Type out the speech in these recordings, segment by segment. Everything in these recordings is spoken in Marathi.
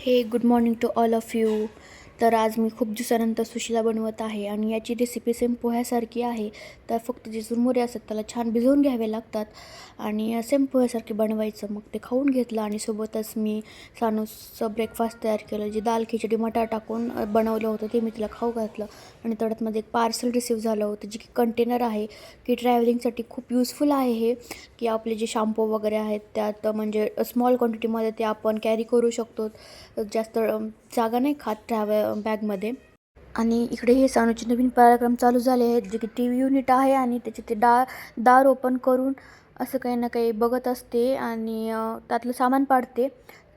हे good morning to all of you. तर आज मी खूप दिवसानंतर सुशिला बनवत आहे आणि याची रेसिपी सेम पोह्यासारखी आहे. तर फक्त जे चुरमुरे असतात त्याला छान भिजवून घ्यावे लागतात आणि सेम पोह्यासारखे बनवायचं. मग ते खाऊन घेतलं आणि सोबतच मी सानूचं ब्रेकफास्ट तयार केलं, जे दाल खिचडी मटार टाकून बनवलं होतं ते मी तिला खाऊ घातलं. आणि तेवढ्यात माझं एक पार्सल रिसीव्ह झालं होतं, जे की कंटेनर आहे, की ट्रॅव्हलिंगसाठी खूप युजफुल आहे हे, की आपले जे शॅम्पू वगैरे आहेत त्यात म्हणजे स्मॉल क्वांटिटीमध्ये ते आपण कॅरी करू शकतो. जास्त जागा नाही खात बॅगमध्ये. आणि इकडे हे सानूचे नवीन पराक्रम चालू झाले आहेत, जे की टी व्ही युनिट आहे आणि त्याचे ते दार ओपन करून असं काही ना काही बघत असते आणि त्यातलं सामान पाडते.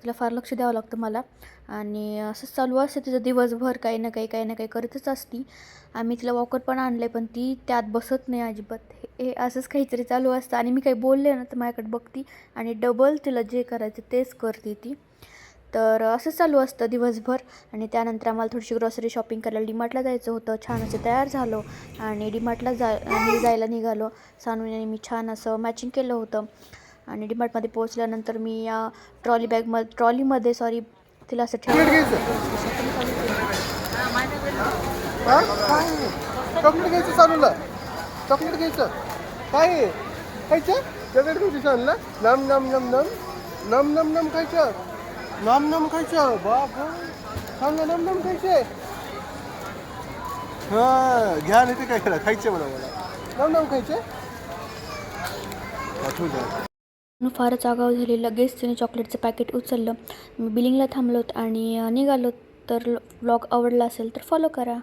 तिला फार लक्ष द्यावं लागतं मला आणि असंच चालू असते तिचं दिवसभर. काही ना काही करतच असती. आम्ही तिला वॉकर पण आणलं आहे, पण ती त्यात बसत नाही अजिबात. हे असंच काहीतरी चालू असतं आणि मी काही बोलले ना तर माझ्याकडे बघती आणि डबल तिला जे करायचं तेच करते ती. तर असंच चालू असतं दिवसभर. आणि त्यानंतर आम्हाला थोडीशी ग्रॉसरी शॉपिंग करायला डीमार्टला जायचं होतं. छान असं तयार झालो आणि डीमार्टला जायला निघालो. सानूने मी छान असं मॅचिंग केलं होतं आणि डीमार्टमध्ये पोहोचल्यानंतर मी या ट्रॉलीमध्ये तिला असं चॉकलेट घ्यायचं चालूला. चॉकलेट घ्यायचं काय खायचं? चॉकलेट घ्यायचं चालला. नम नम नम नम नम नम नम खायचं. नम नम खायचं. बाबा सांगा नम नम खायचे. हां घ्या नाही ते काय करा खायचे मला नम नम खायचे. फारच आगाऊ झाली. लगेच तिने चॉकलेटचं पॅकेट उचललं. मी बिलिंगला थांबलोत आणि निघालो. तर व्लॉग आवडला असेल तर फॉलो करा.